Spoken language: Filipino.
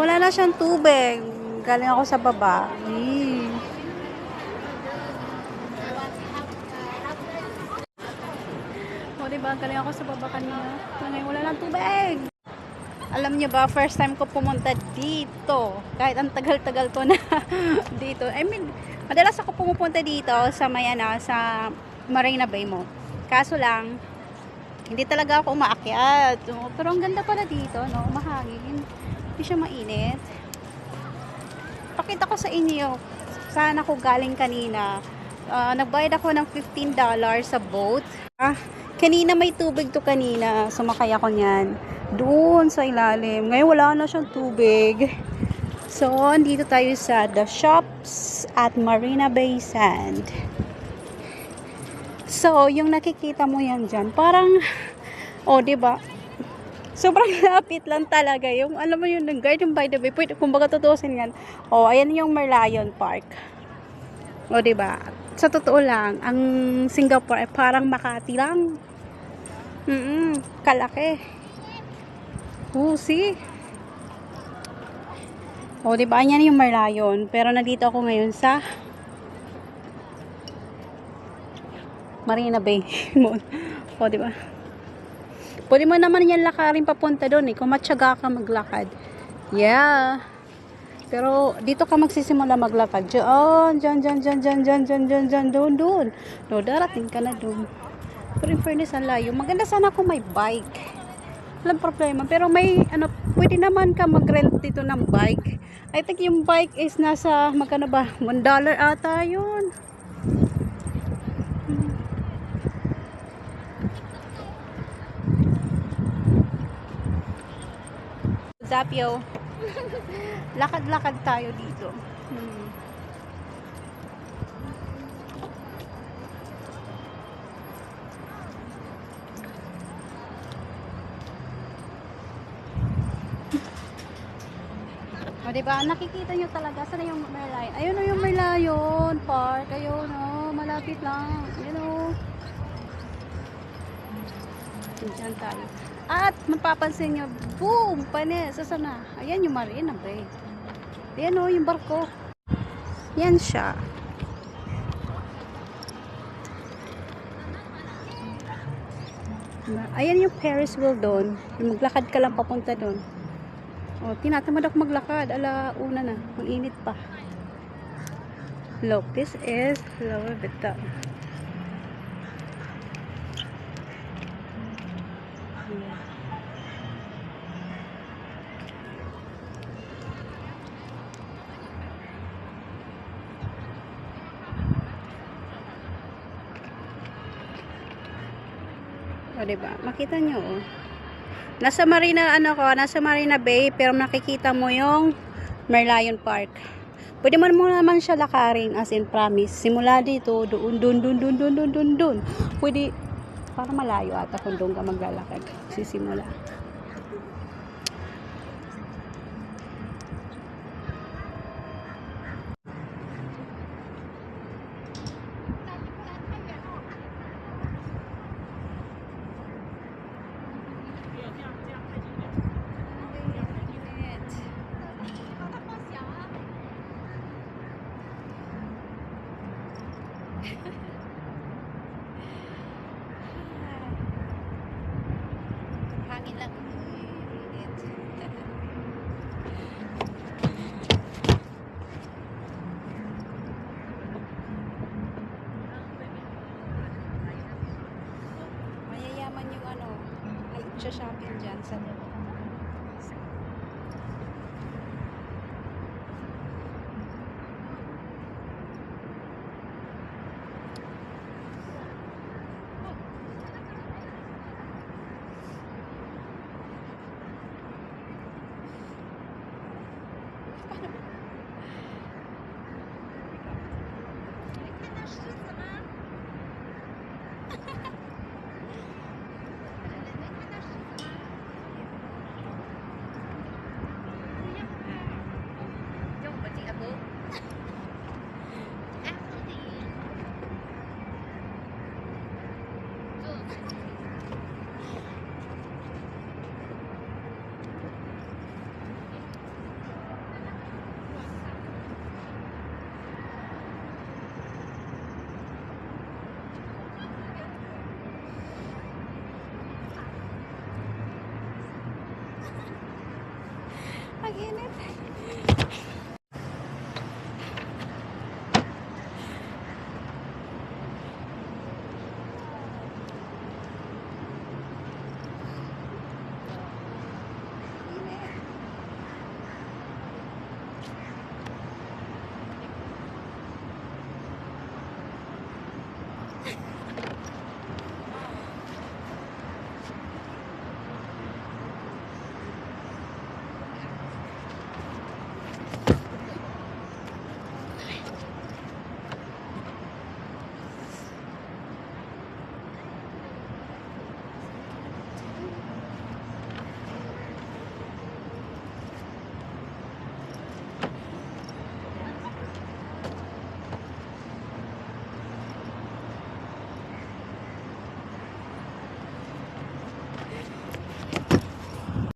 Wala na siyang tubig. Galing ako sa baba. O, diba? Galing ako sa baba kanina. Wala nang tubig. Alam niyo ba, first time ko pumunta dito. Kahit ang tagal-tagal ko na dito. I mean, madalas ako pumupunta dito sa sa Marina Bay mo. Kaso lang, hindi talaga ako umaakyat. Pero ang ganda pala dito, no? Mahangin. Hindi siya mainit. Pakita ko sa inyo. Saan ako galing kanina. Nagbayad ako ng $15 sa boat. Kanina may tubig to kanina. Sumakay ako niyan. Doon sa ilalim. Ngayon wala na siyang tubig. So, dito tayo sa The Shops at Marina Bay Sand. So, yung nakikita mo yan dyan, parang, diba? Sobrang lapit lang talaga. Yung, alam mo yun, Garden by the Bay. Pwede, kumbaga tutusin yan. Ayan yung Merlion Park. Diba? Sa totoo lang, ang Singapore ay parang Makati lang. Kalaki. See? Diba? Yan yung Merlion. Pero nandito ako ngayon sa Marina Bay Mall. Diba? Pwede mo naman yan lakarin papunta doon kung matyaga ka maglakad. Yeah. Pero dito ka magsisimula maglakad. Diyan, doon. No, darating ka na doon. Pero in fairness, ang layo. Maganda sana kung may bike. Walang problema. Pero may, pwede naman ka mag-rent dito ng bike. I think yung bike is nasa, magkano ba? $1 ata yun. Zapio. Lakad-lakad tayo dito. Diba? Nakikita nyo talaga. Saan yung Merlion? Ayun o yung Merlion Park. Ayun o. Malapit lang. Ayun o. Diyan tayo. At mapapansin nyo, boom! Panis. Saan na? Ayan yung Marina Bay. Ayan o yung barko. Yan siya. Ayan yung Ferris wheel doon. Maglakad ka lang papunta doon. Tinatamad ako maglakad. Una na. Ang init pa. Look, this is Louis Vuitton. Diba? Makita nyo, Nasa Marina Bay, pero nakikita mo yung Merlion Park. Pwede mo naman siya lakarin, as in promise. Simula dito, doon. Pwede, para malayo ata kung doon ka maglalakad. Sisimula. Hangin lang. Ang init.